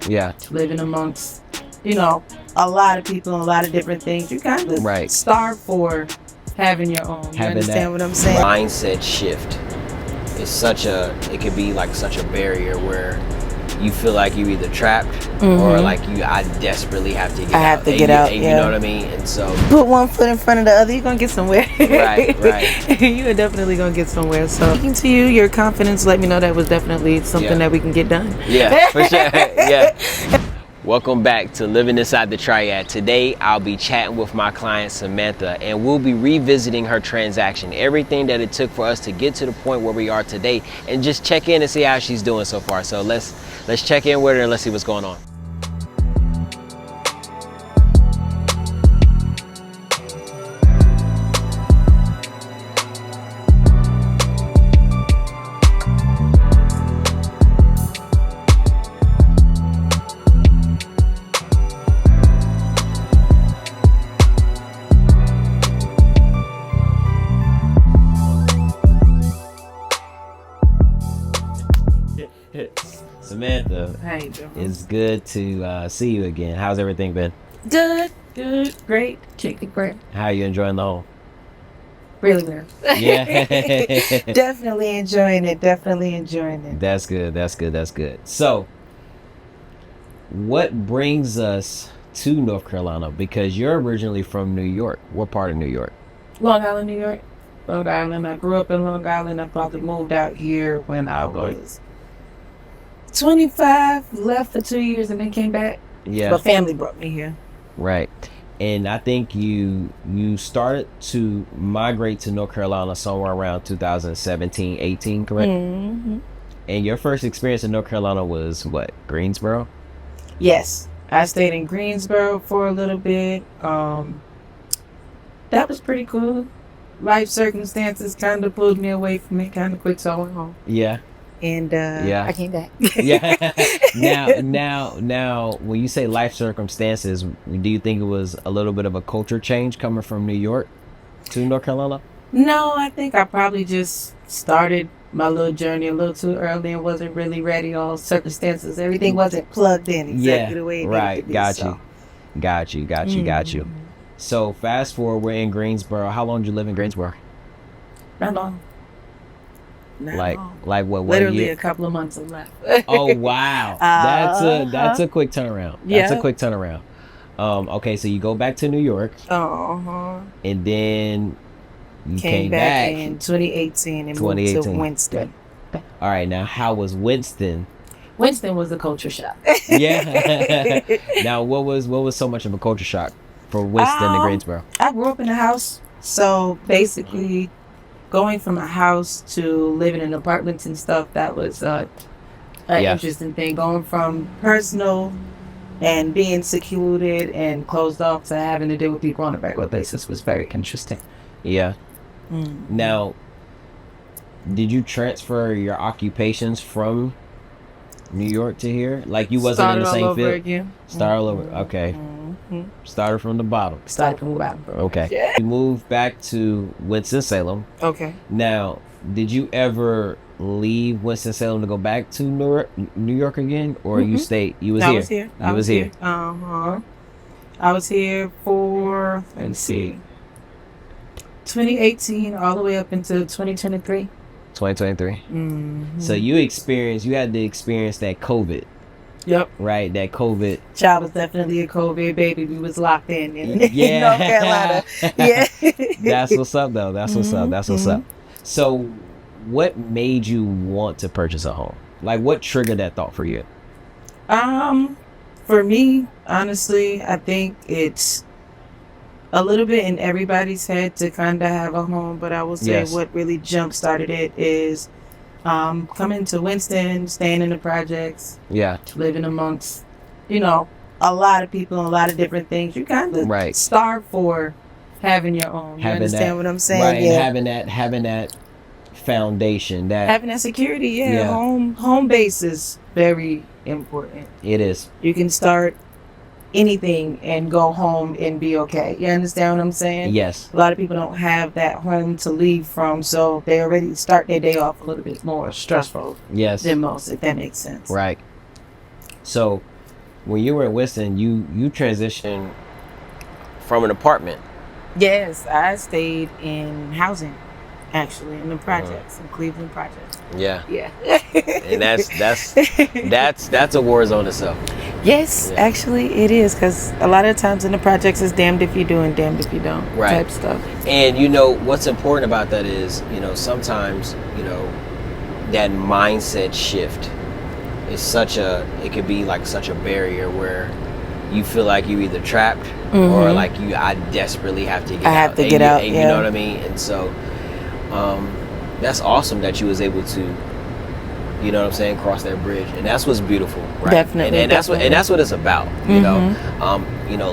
Yeah. living amongst, a lot of people and a lot of different things. You kind of starve for having your own. You understand what I'm saying? Mindset shift is it could be like such a barrier where you feel like you're either trapped or like I desperately have to get out. I have to get out. You know what I mean? And so put one foot in front of the other, you're gonna get somewhere. Right. You're definitely gonna get somewhere. So speaking to you, your confidence let me know that was definitely something that we can get done. Yeah, for sure. Yeah. Welcome back to Living Inside the Triad. Today I'll be chatting with my client Samantha, and we'll be revisiting her transaction, everything that it took for us to get to the point where we are today, and just check in and see how she's doing so far. So let's check in with her and let's see what's going on. Samantha, hey, it's good to see you again. How's everything been? Good, great. Great. How are you enjoying the home? Really well. Yeah. Definitely enjoying it. That's good. So, what brings us to North Carolina? Because you're originally from New York. What part of New York? Long Island, New York. Long Island. I grew up in Long Island. I probably moved out here when I was 25, left for 2 years and then came back. Yeah. But family brought me here. Right. And I think you started to migrate to North Carolina somewhere around 2017, 18, correct? Mm-hmm. And your first experience in North Carolina was what? Greensboro? Yes. I stayed in Greensboro for a little bit. That was pretty cool. Life circumstances kind of pulled me away from it kind of quick, so I went home. Yeah. And I came back. Yeah. Now, when you say life circumstances, do you think it was a little bit of a culture change coming from New York to North Carolina? No, I think I probably just started my little journey a little too early and wasn't really ready. All circumstances, everything wasn't plugged in exactly the way it needed to be. Got you. So fast forward, we're in Greensboro. How long did you live in Greensboro? Not long. Like what? Literally a couple of months left. Oh wow, that's a quick turnaround. That's a quick turnaround. Okay, so you go back to New York. And then you came back in 2018 and moved to Winston. All right, now how was Winston? Winston was a culture shock. Yeah. Now what was so much of a culture shock for Winston and Greensboro? I grew up in a house, so basically going from a house to living in apartments and stuff, that was an interesting thing. Going from personal and being secluded and closed off to having to deal with people on a regular basis was very interesting. Yeah. Mm-hmm. Now, did you transfer your occupations from New York to here? Like you wasn't in the same field? Again. Start all over. Okay. Started from the bottom. Okay. Yeah. You moved back to Winston-Salem. Okay. Now, did you ever leave Winston-Salem to go back to New York again, or you stayed? You was here. I was here. I was here for 2018 all the way up into 2023. 2023. Mm-hmm. So you had to experience that COVID. Yep. Right, that COVID. Child was definitely a COVID baby. We was locked in North Carolina. Yeah. That's what's up, though. That's what's up. So, what made you want to purchase a home? Like, what triggered that thought for you? For me, honestly, I think it's a little bit in everybody's head to kind of have a home, but I will say what really jump started it is coming to Winston, staying in the projects, living amongst, a lot of people and a lot of different things. You kind of starve for having your own. You understand what I'm saying? Right, and having that foundation, having that security. Home base is very important. It is. You can start anything and go home and be okay. You understand what I'm saying? Yes. A lot of people don't have that home to leave from, so they already start their day off a little bit more stressful than most, if that makes sense. Right. So when you were in Winston, you transitioned from an apartment. Yes, I stayed in housing, actually, in the projects, in Cleveland projects. Yeah. Yeah. And that's a war zone itself. Yes, Yeah. actually it is, because a lot of times in the projects it's damned if you do and damned if you don't, Right. type stuff. And what's important about that is, sometimes, that mindset shift is it could be like such a barrier where you feel like you either trapped or like I desperately have to get out. I have to get out, You know what I mean? And so that's awesome that you was able to, cross that bridge. And that's what's beautiful, right? Definitely. And that's what it's about,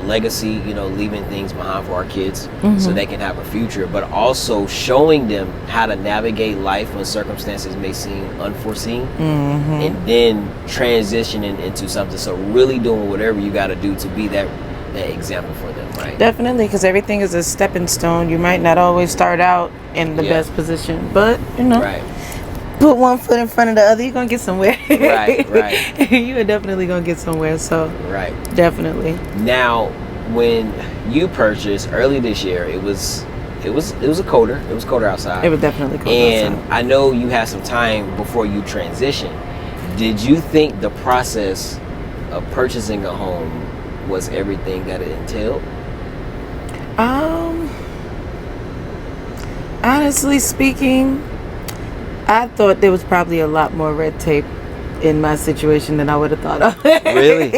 legacy, leaving things behind for our kids so they can have a future, but also showing them how to navigate life when circumstances may seem unforeseen, and then transitioning into something. So really doing whatever you got to do to be that example for them, right? Definitely, because everything is a stepping stone. You might not always start out in the best position, but right. Put one foot in front of the other, you're gonna get somewhere. Right. You are definitely gonna get somewhere. So right, definitely. Now, when you purchased early this year, it was colder. It was colder outside. It was definitely colder and outside. I know you had some time before you transitioned. Did you think the process of purchasing a home was everything that it entailed? Honestly speaking, I thought there was probably a lot more red tape in my situation than I would have thought of. Really?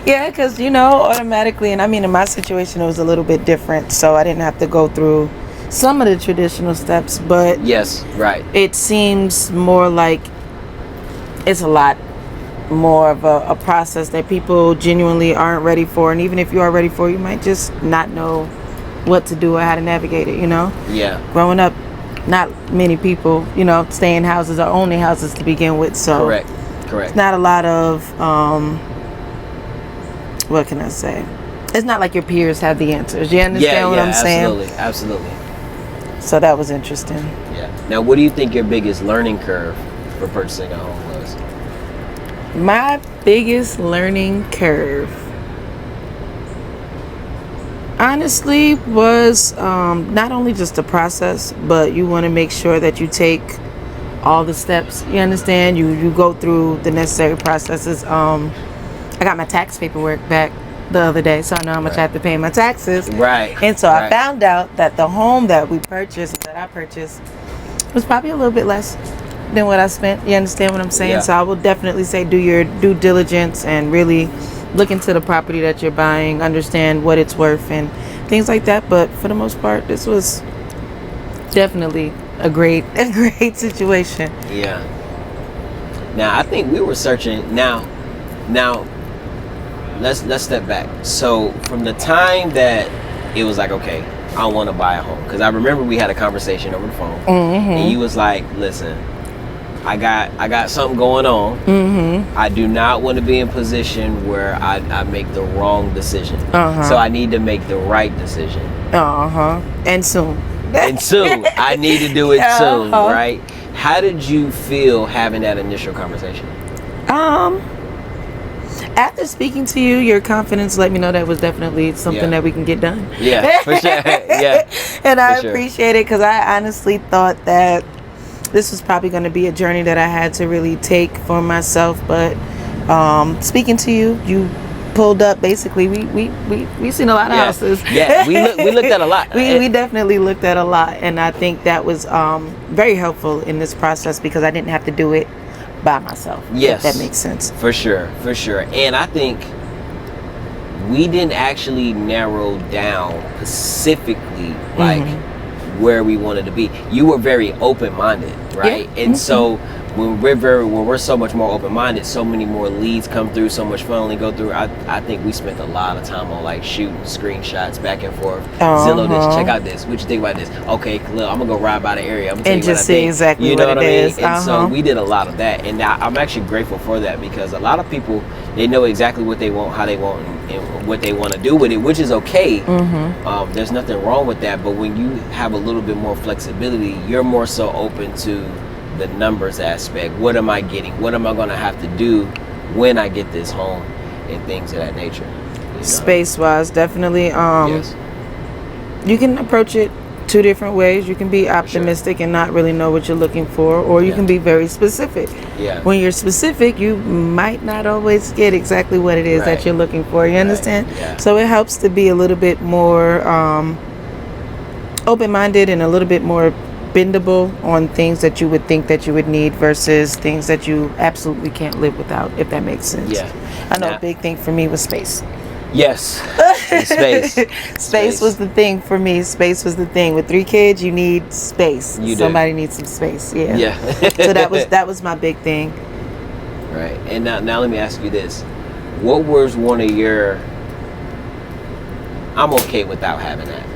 Yeah, because automatically, and I mean in my situation it was a little bit different, so I didn't have to go through some of the traditional steps, but yes, right. It seems more like it's a lot more of a process that people genuinely aren't ready for, and even if you are ready for, you might just not know what to do or how to navigate it. Yeah. Growing up, not many people stay in houses or own their houses to begin with, so correct. Not a lot of what can I say, it's not like your peers have the answers. You understand what I'm saying? Absolutely. So that was interesting. Yeah. Now, what do you think your biggest learning curve for purchasing a home was? My biggest learning curve, honestly, was not only just the process, but you want to make sure that you take all the steps. You understand? You go through the necessary processes. I got my tax paperwork back the other day, so I know how much I have to pay in my taxes. Right. And so I found out that the home that I purchased, was probably a little bit less than what I spent. You understand what I'm saying? Yeah. So I will definitely say do your due diligence and really look into the property that you're buying, understand what it's worth and things like that. But for the most part, this was definitely a great situation. Yeah. Now I think we were searching. Now, let's step back. So from the time that it was like, okay, I want to buy a home, because I remember we had a conversation over the phone, and you was like, listen, I got something going on. I do not want to be in a position where I make the wrong decision. So I need to make the right decision. And soon. I need to do it soon, right? How did you feel having that initial conversation? After speaking to you, your confidence let me know that was definitely something that we can get done. Yeah, for sure. Yeah. And I appreciate it, because I honestly thought that this was probably going to be a journey that I had to really take for myself. But speaking to you, you pulled up. Basically, we seen a lot of houses. Yeah, we looked at a lot. We definitely looked at a lot, and I think that was very helpful in this process, because I didn't have to do it by myself. Yes, if that makes sense. For sure. And I think we didn't actually narrow down specifically like where we wanted to be. You were very open-minded, right? Yeah. And so when we're so much more open-minded, so many more leads come through, so much funneling go through. I think we spent a lot of time on like shooting screenshots back and forth. Zillow this, check out this. What you think about this? Okay, look, I'm gonna go ride by the area. I'm gonna and just see exactly what it is. And so we did a lot of that, and I'm actually grateful for that, because a lot of people, they know exactly what they want, how they want, and what they want to do with it, which is okay. There's nothing wrong with that. But when you have a little bit more flexibility, you're more so open to the numbers aspect. What am I getting? What am I going to have to do when I get this home? and things of that nature. Space wise, definitely. Yes. You can approach it two different ways. You can be optimistic and not really know what you're looking for, or you can be very specific. Yeah. When you're specific, you might not always get exactly what it is that you're looking for. You understand? Yeah. So it helps to be a little bit more open-minded and a little bit more bendable on things that you would think that you would need versus things that you absolutely can't live without, if that makes sense. Yeah. I know a big thing for me was space. Yes. Space was the thing for me. Space was the thing. With 3 kids, you need space. Somebody needs some space. Yeah. Yeah. So that was my big thing. Right. And now let me ask you this. What was one of your I'm okay without having that?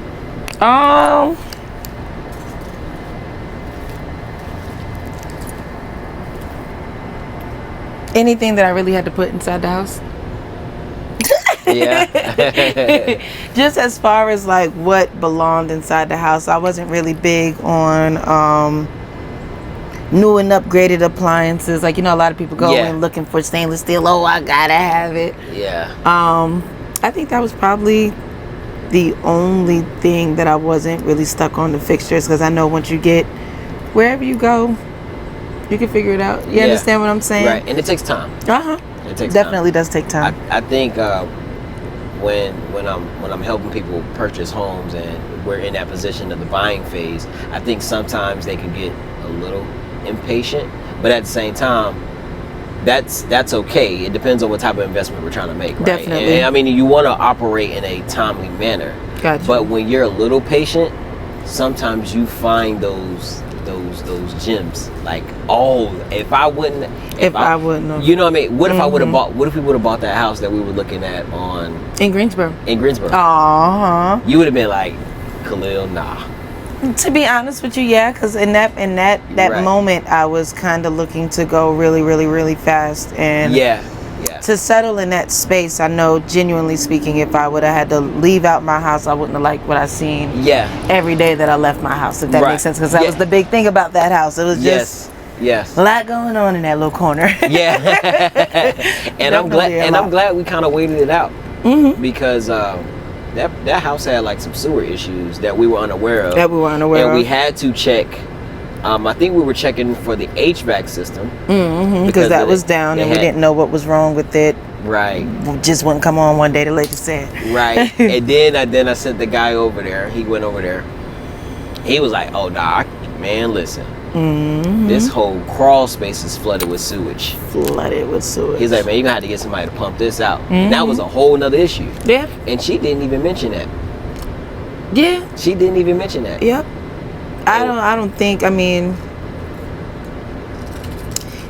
Anything that I really had to put inside the house. Yeah. Just as far as like what belonged inside the house, I wasn't really big on new and upgraded appliances. Like, you know, a lot of people go in looking for stainless steel. Oh, I gotta have it. Yeah. I think that was probably the only thing that I wasn't really stuck on the fixtures, because I know once you get wherever you go, you can figure it out. You understand what I'm saying? Right. And it takes time. It definitely does take time. I think when I'm helping people purchase homes and we're in that position of the buying phase, I think sometimes they can get a little impatient, but at the same time, that's okay. It depends on what type of investment we're trying to make, right? Definitely. And I mean, you want to operate in a timely manner. Gotcha. But when you're a little patient, sometimes you find those gems. Like, oh, if I wouldn't, you know what I mean? What if I would have bought? What if we would have bought that house that we were looking at in Greensboro? You would have been like, Khalil, nah. To be honest with you, yeah, because in that moment, I was kind of looking to go really, really, really fast, and to settle in that space. I know, genuinely speaking, if I would have had to leave out my house, I wouldn't have liked what I seen every day that I left my house, if that makes sense, because that was the big thing about that house. It was just a lot going on in that little corner. And I'm glad we kind of waited it out, because that house had like some sewer issues that we were unaware of. And we had to check. I think we were checking for the HVAC system, because that was down, and we didn't know what was wrong with it. Right. Just wouldn't come on one day, the lady said. Right. And then I sent the guy over there. He went over there. He was like, "Oh, nah, man, listen. This whole crawl space is flooded with sewage." He's like, "Man, you're gonna have to get somebody to pump this out." And that was a whole nother issue. Yeah. And she didn't even mention that. Yeah. She didn't even mention that. Yep. I don't think, I mean,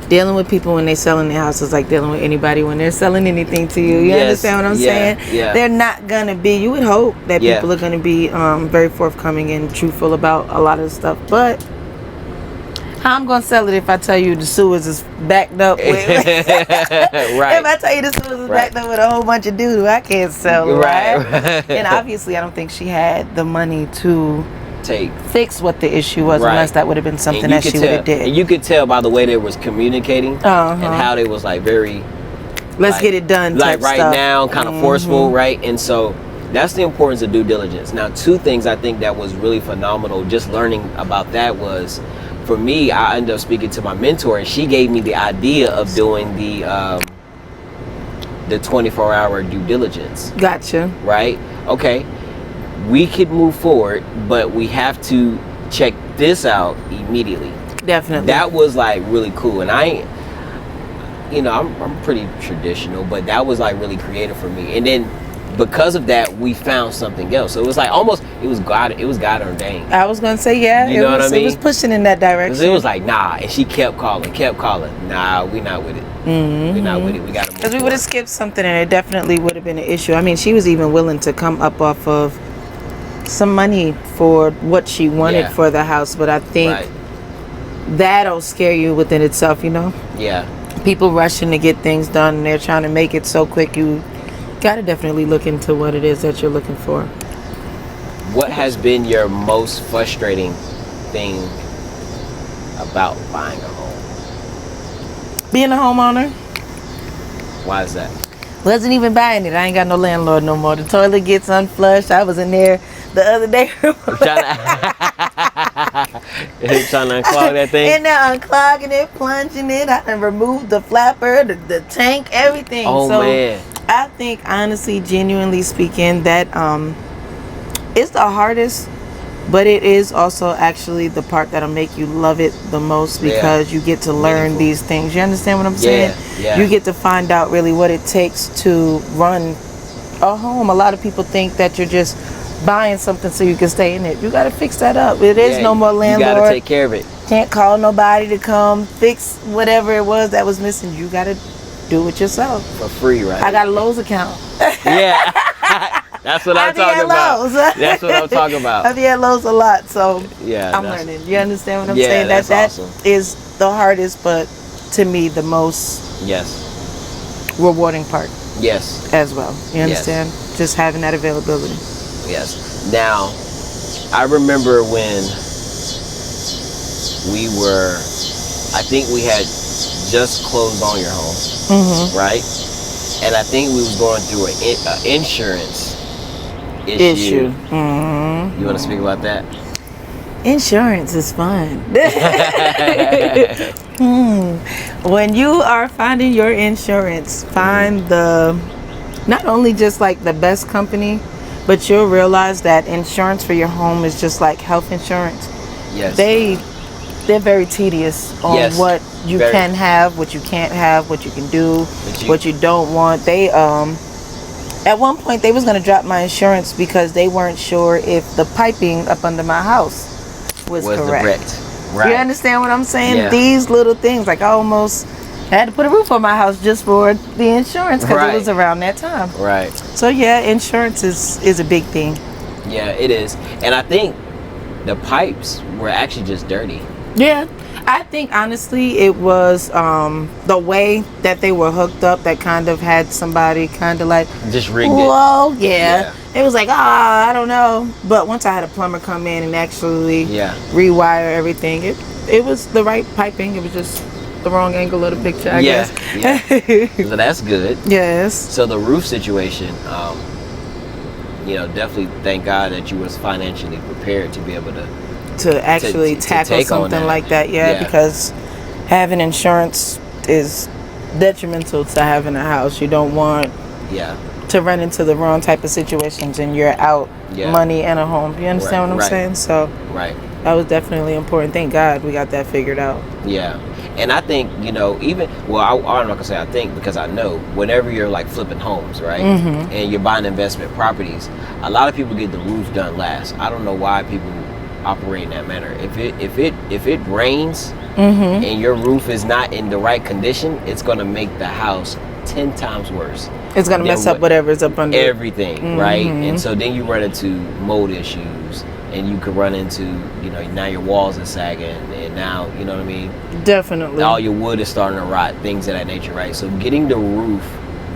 dealing with people when they're selling their house is like dealing with anybody when they're selling anything to you. You understand what I'm saying? Yeah. They're not gonna be, you would hope that people are gonna be very forthcoming and truthful about a lot of stuff, but how I'm gonna sell it if I tell you the sewers is backed up with If I tell you the sewers is backed up with a whole bunch of doo-doo, I can't sell it, right? And obviously I don't think she had the money to fix what the issue was, unless that would have been something that she would have did. And you could tell by the way they was communicating and how they was like very let's get it done like right stuff. now, kind of forceful, right? And so that's the importance of due diligence. Now, 2 things I think that was really phenomenal just learning about that was, for me, I ended up speaking to my mentor, and she gave me the idea of doing the 24-hour due diligence. Gotcha. Right? Okay. We could move forward, but we have to check this out immediately. Definitely. That was like really cool, and I'm pretty traditional, but that was like really creative for me. And then because of that, we found something else. So it was like almost it was God ordained. I was gonna say you know what I mean? It was pushing in that direction. It was like nah, and she kept calling. Nah, we not with it. We're not with it. We got to move. Because we would have skipped something, and it definitely would have been an issue. I mean, she was even willing to come up off of some money for what she wanted for the house, but I think that'll scare you within itself, you know? Yeah. People rushing to get things done, and they're trying to make it so quick. You gotta definitely look into what it is that you're looking for. What has been your most frustrating thing about buying a home? Being a homeowner. Why is that? Wasn't even buying it. I ain't got no landlord no more. The toilet gets unflushed. I was in there the other day. Trying to unclog that thing? In there unclogging it, plunging it. I done removed the flapper, the tank, everything. Oh, so man. I think, honestly, genuinely speaking, that it's the hardest, but it is also actually the part that'll make you love it the most, because you get to learn these things. You understand what I'm saying? Yeah. You get to find out really what it takes to run a home. A lot of people think that you're just buying something so you can stay in it. You got to fix that up. It is no more landlord. You got to take care of it. Can't call nobody to come fix whatever it was that was missing. You got to do it yourself. For free, right? I got a Lowe's account. Yeah. That's what I'm talking about. That's what I'm talking about. I've had Lowe's a lot, so yeah, I'm learning. You understand what I'm saying? That awesome. is the hardest, but to me the most rewarding part. Yes. As well. You understand? Just having that availability. Yes. Now, I remember when we were, I think we had just closed on your home, right? And I think we was going through an insurance issue. You want to speak about that? Insurance is fun. When you are finding your insurance, find not only just like the best company, but you'll realize that insurance for your home is just like health insurance. Yes. They're very tedious on what you can have, what you can't have, what you can do, what you don't want. They at one point they was going to drop my insurance because they weren't sure if the piping up under my house was correct. Right. You understand what I'm saying? Yeah. These little things, like I almost had to put a roof on my house just for the insurance, because it was around that time. Right. So yeah, insurance is a big thing. Yeah, it is. And I think the pipes were actually just dirty. Yeah, I think honestly it was the way that they were hooked up that kind of had somebody kind of like just rigged it. Well, yeah. It was like, I don't know. But once I had a plumber come in and actually rewire everything, it was the right piping. It was just the wrong angle of the picture, I guess. Yeah. So that's good. Yes. So the roof situation, definitely thank God that you was financially prepared to be able to actually tackle something like that. Yeah, because having insurance is detrimental to having a house. You don't want to run into the wrong type of situations and you're out money and a home. You understand what I'm saying? So that was definitely important. Thank God we got that figured out. Yeah. And I think, I'm not gonna say I think, because I know whenever you're like flipping homes, right, and you're buying investment properties, a lot of people get the roof done last. I don't know why people operate in that manner. If it rains and your roof is not in the right condition, it's gonna make the house 10 times worse. It's gonna mess up whatever's up under everything, right? And so then you run into mold issues, and you could run into, now your walls are sagging, and now, you know what I mean? Definitely. All your wood is starting to rot, things of that nature, right? So getting the roof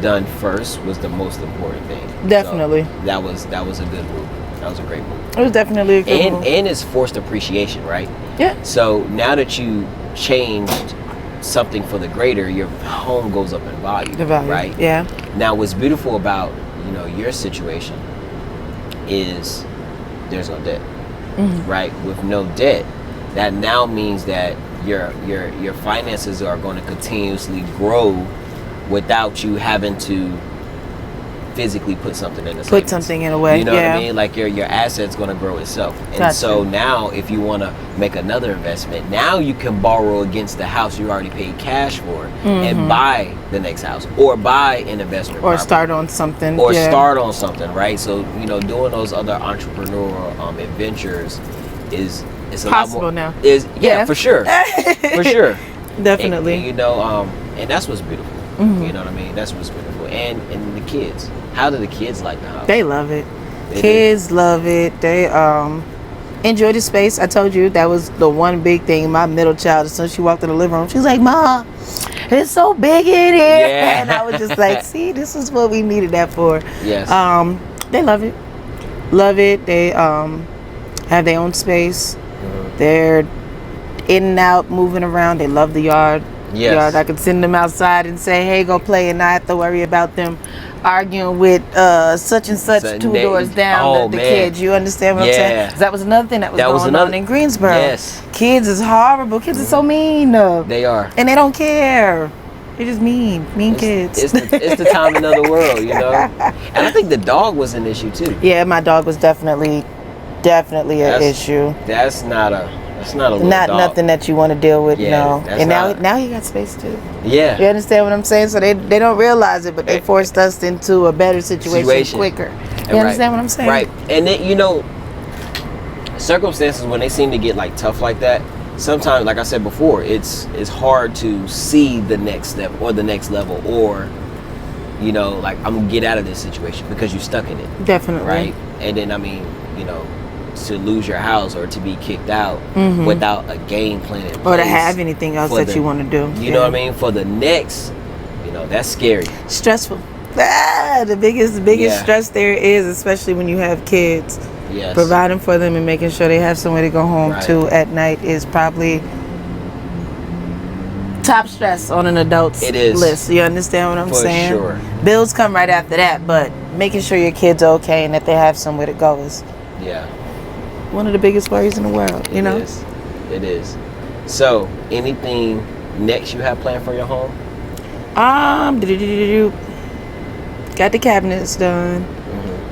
done first was the most important thing. Definitely. So that was a good move. That was a great move. It was definitely a good move. And it's forced appreciation, right? Yeah. So now that you changed something for the greater, your home goes up in value. The value, right? Yeah. Now, what's beautiful about your situation is there's no debt, right? With no debt, that now means that your finances are going to continuously grow without you having to physically put something in the savings. Put something in a way. You know what I mean? Like your asset's going to grow itself. And so now if you want to make another investment, now you can borrow against the house you already paid cash for and buy the next house, or buy an investment property. Start on something. Or start on something, right? So, doing those other entrepreneurial adventures is a possible lot more, now. For sure. For sure. Definitely. And and that's what's beautiful. You know what I mean? That's what's beautiful. And the kids. How do the kids like the house? They love it. Kids love it. They enjoy the space. I told you that was the one big thing. My middle child, as soon as she walked in the living room, she was like, "Mom, it's so big in here." Yeah. And I was just like, "See, this is what we needed that for." Yes. They love it. Love it. They have their own space. They're in and out, moving around. They love the yard. yard. I could send them outside and say, hey, go play, and not have to worry about them arguing with such and such two doors down, the kids. You understand what I'm saying? That was another thing that was going on in Greensboro. Yes. Kids is horrible. Kids are so mean. They are. And they don't care. They're just mean kids. It's the time in the world, you know? And I think the dog was an issue too. Yeah, my dog was definitely an issue. That's not a little dog. Nothing that you want to deal with, no. And now he got space too. Yeah. You understand what I'm saying? So they don't realize it, but they forced us into a better situation quicker. You understand what I'm saying? Right. And then, you know, circumstances when they seem to get like tough like that, sometimes, like I said before, it's hard to see the next step or the next level, or, you know, like, I'm gonna get out of this situation because you're stuck in it. Definitely. Right. And then, I mean, you know, to lose your house or to be kicked out without a game plan in place, or to have anything else that you want to do. You know what I mean? For the next, you know, that's scary. Stressful. The biggest stress there is, especially when you have kids. Yes. Providing for them and making sure they have somewhere to go home to at night is probably top stress on an adult's list. You understand what I'm saying? For sure. Bills come right after that, but making sure your kids are okay and that they have somewhere to go is one of the biggest worries in the world, you know? It is. So, anything next you have planned for your home? Got the cabinets done,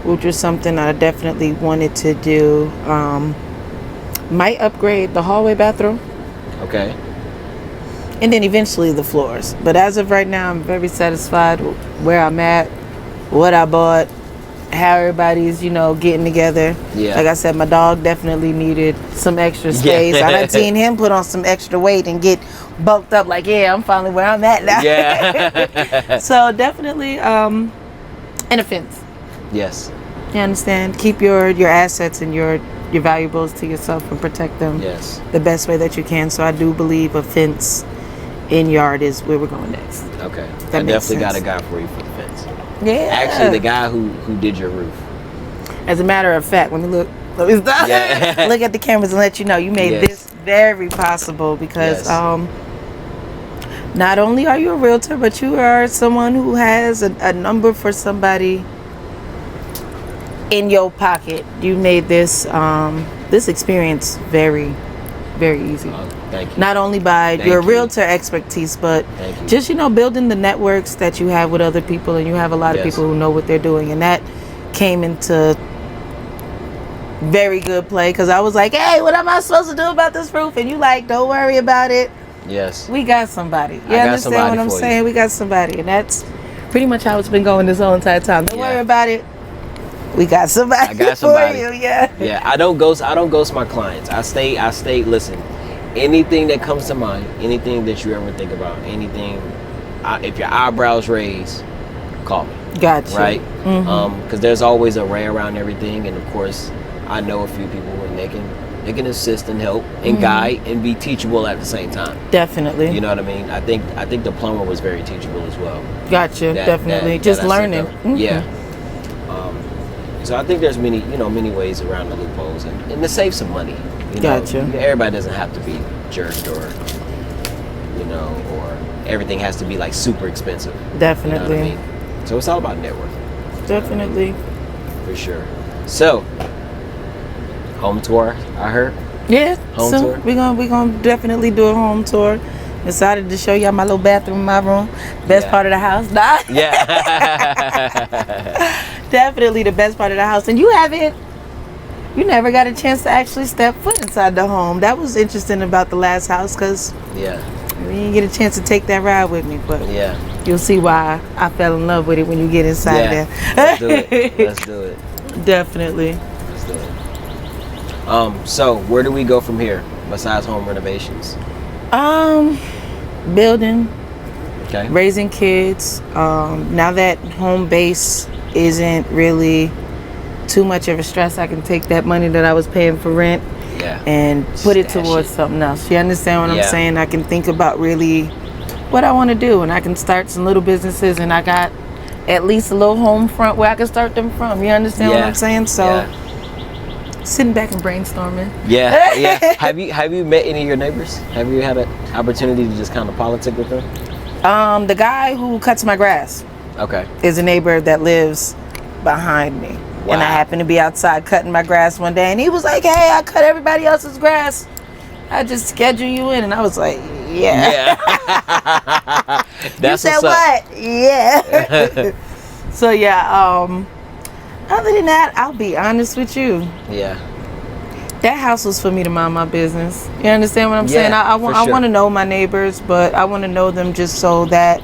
which was something I definitely wanted to do. Might upgrade the hallway bathroom. Okay. And then eventually the floors. But as of right now, I'm very satisfied with where I'm at, what I bought, how everybody's, you know, getting together. Yeah. Like I said, my dog definitely needed some extra space. I done seen him put on some extra weight and get bulked up like, I'm finally where I'm at now. Yeah. So definitely, and a fence. Yes. You understand? Keep your assets and your valuables to yourself and protect them the best way that you can. So I do believe a fence in yard is where we're going next. Okay. I definitely got a guy for you for the fence. Yeah. Actually, the guy who did your roof. As a matter of fact, let me stop. Yeah. Look at the cameras and let you know you made this very possible because not only are you a realtor, but you are someone who has a number for somebody in your pocket. You made this experience very, very easy. Thank you. Not only by your realtor expertise, but just, you know, building the networks that you have with other people, and you have a lot of people who know what they're doing, and that came into very good play because I was like, hey, what am I supposed to do about this roof? And you like, don't worry about it. Yes. We got somebody. You understand what I'm saying? We got somebody, and that's pretty much how it's been going this whole entire time. Don't worry about it. We got somebody. I got somebody for you. Yeah. I don't ghost my clients. I stay. Listen, anything that comes to mind, anything that you ever think about, anything, if your eyebrows raise, call me. Gotcha. Right? Because there's always a way around everything, and of course, I know a few people and they can assist and help and guide and be teachable at the same time. Definitely. You know what I mean? I think the plumber was very teachable as well. Gotcha. Definitely. Just learning. Yeah. So I think there's many ways around the loopholes and to save some money. You know, Gotcha. Everybody doesn't have to be jerked or everything has to be like super expensive. Definitely. You know what I mean? So it's all about networking. Definitely. You know what I mean? For sure. So, home tour, I heard. Yeah. Home tour. We gonna definitely do a home tour. Decided to show y'all my little bathroom in my room. Best part of the house. Nah. Yeah. Definitely the best part of the house. And you never got a chance to actually step foot inside the home. That was interesting about the last house because you didn't get a chance to take that ride with me. But you'll see why I fell in love with it when you get inside there. Let's do it. Definitely. Let's do it. So where do we go from here besides home renovations? Building, okay, raising kids. Now that home base isn't really too much of a stress, I can take that money that I was paying for rent and put it towards something else. You understand what I'm saying? I can think about really what I want to do, and I can start some little businesses, and I got at least a little home front where I can start them from. You understand what I'm saying? So Sitting back and brainstorming. Yeah, yeah. Have you met any of your neighbors? Have you had an opportunity to just kind of politic with them? The guy who cuts my grass. Okay. Is a neighbor that lives behind me. Wow. And I happened to be outside cutting my grass one day, and he was like, "Hey, I cut everybody else's grass. I just schedule you in." And I was like, "Yeah." You said what? Yeah. So yeah. Other than that, I'll be honest with you. Yeah. That house was for me to mind my business. You understand what I'm saying? I sure. want to know my neighbors, but I want to know them just so that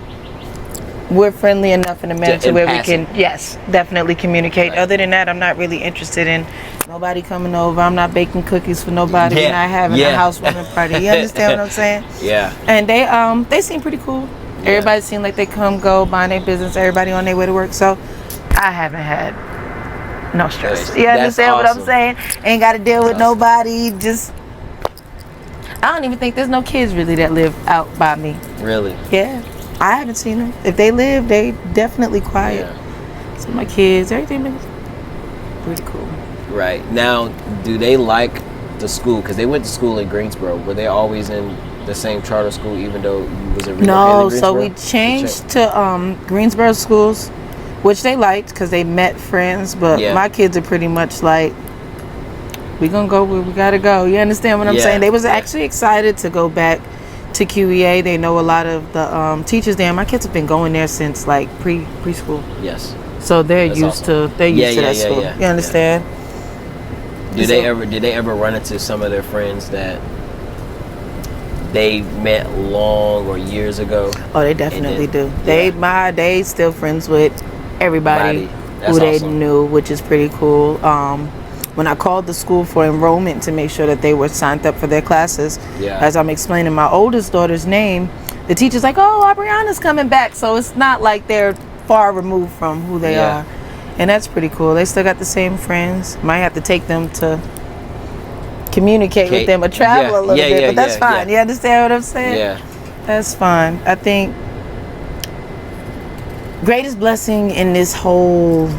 we're friendly enough in a manner to where we can, yes, definitely communicate. Right. Other than that, I'm not really interested in nobody coming over. I'm not baking cookies for nobody. We're not having a housewarming party. You understand what I'm saying? Yeah. And they seem pretty cool. Yeah. Everybody seems like they come, go, mind their business. Everybody on their way to work. So I haven't had no stress. You understand what I'm saying? Ain't got to deal with nobody. Just, I don't even think there's no kids really that live out by me. Really? Yeah. I haven't seen them. If they live, they definitely quiet. Yeah. So my kids, everything is pretty cool. Right. Now, do they like the school? Because they went to school in Greensboro. Were they always in the same charter school, even though you was a No, so we changed to Greensboro schools, which they liked because they met friends. But my kids are pretty much like, we gonna go where we gotta go. You understand what I'm saying? They was actually excited to go back to QEA. They know a lot of the teachers there. My kids have been going there since like preschool. Yes. So they're used to that school. You understand? Did they ever run into some of their friends that they met long or years ago? Oh, they definitely do. They still friends with everybody who they knew, which is pretty cool. When I called the school for enrollment to make sure that they were signed up for their classes, as I'm explaining my oldest daughter's name, the teacher's like, "Oh, Aubriana's coming back." So it's not like they're far removed from who they are. And that's pretty cool. They still got the same friends. Might have to take them to communicate with them or travel a little bit, but that's fine. You understand what I'm saying? Yeah. That's fine. I think greatest blessing in this whole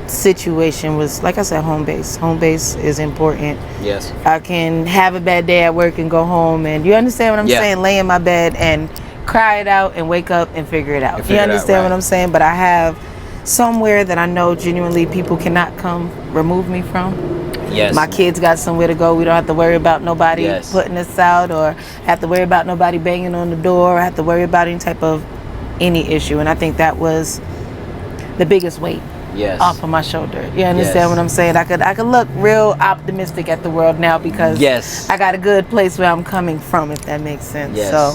situation was, like I said, home base. Home base is important. Yes. I can have a bad day at work and go home, and you understand what I'm saying? Lay in my bed and cry it out and wake up and figure it out. You understand what I'm saying? But I have somewhere that I know genuinely people cannot come remove me from. Yes. My kids got somewhere to go. We don't have to worry about nobody putting us out, or have to worry about nobody banging on the door, or have to worry about any issue. And I think that was the biggest weight off of my shoulder. You understand what I'm saying? I could look real optimistic at the world now because I got a good place where I'm coming from, if that makes sense. Yes. So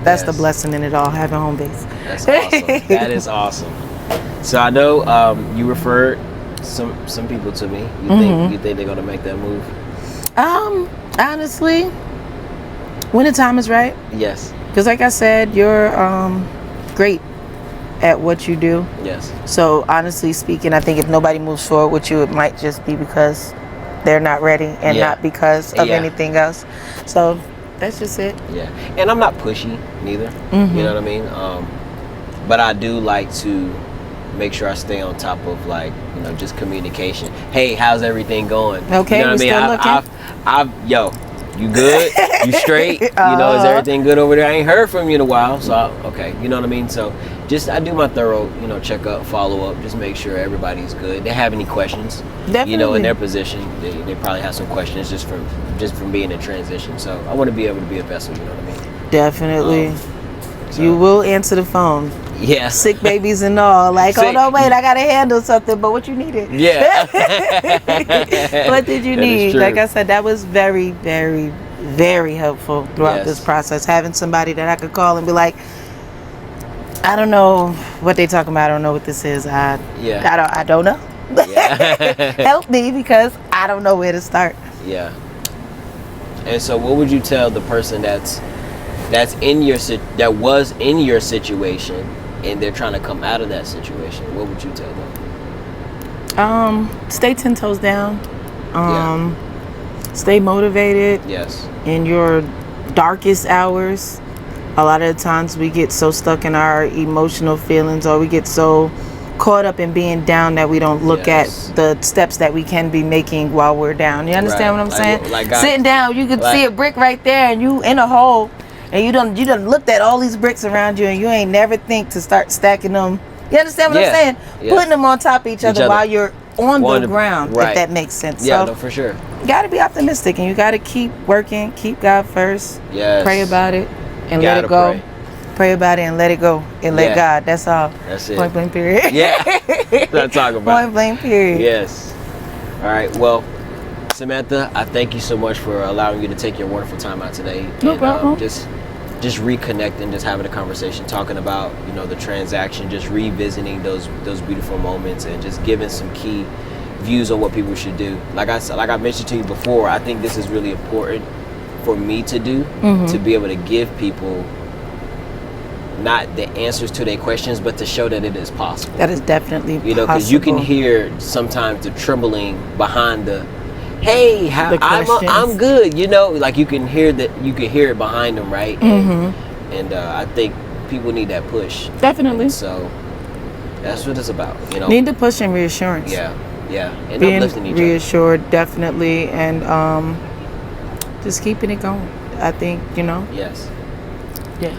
that's the blessing in it all, having home base. That's awesome. That is awesome. So I know you referred some people to me. You think they're gonna make that move? Honestly, when the time is right. Yes. Because like I said, you're great at what you do. Yes. So honestly speaking, I think if nobody moves forward with you, it might just be because they're not ready and not because of anything else. So that's just it. Yeah. And I'm not pushy neither. You know what I mean? But I do like to make sure I stay on top of, like, you know, just communication. Hey, how's everything going? Okay, you know what I mean? Yo, you good? You straight? You know, is everything good over there? I ain't heard from you in a while, so okay, you know what I mean? So I do my thorough, you know, check up, follow up, just make sure everybody's good. They have any questions? Definitely. You know, in their position, they probably have some questions just from being in transition. So I want to be able to be a vessel. You know what I mean? Definitely. You will answer the phone. Yeah. Sick babies and all. Like, oh no, wait, I gotta handle something. But what you needed? Yeah. What did you need? Like I said, that was very, very, very helpful throughout this process. Having somebody that I could call and be like, I don't know what they talking about. I don't know what this is. I don't know. Yeah. Help me, because I don't know where to start. Yeah. And so, what would you tell the person that was in your situation and they're trying to come out of that situation? What would you tell them? Stay 10 toes down. Stay motivated. Yes. In your darkest hours. A lot of the times we get so stuck in our emotional feelings, or we get so caught up in being down that we don't look at the steps that we can be making while we're down. You understand what I'm saying? Sitting down, you can see a brick right there, and you in a hole, and you done looked at all these bricks around you, and you ain't never think to start stacking them. You understand what I'm saying? Putting them on top of each other while you're on the ground, if that makes sense. Yeah, so, no, for sure. You got to be optimistic, and you got to keep working, keep God first. Yes. Pray about it and let it go. Pray about it and let it go and let God. That's all. That's it. Point blank period. Yeah. That's talking about. Point blank period. Yes. All right. Well, Samantha, I thank you so much for allowing you to take your wonderful time out today. No problem. Just reconnecting, just having a conversation, talking about, you know, the transaction, just revisiting those beautiful moments, and just giving some key views on what people should do. Like I mentioned to you before, I think this is really important for me to do, to be able to give people not the answers to their questions, but to show that it is possible. That is definitely possible. You know, because you can hear sometimes the trembling behind the, hey, I'm good. You know, like you can hear it behind them, right? And I think people need that push. Definitely. And so that's what it's about. You know, need the push and reassurance. Yeah, and being uplifting each reassured, definitely, and just keeping it going. I think, you know. Yes. Yeah.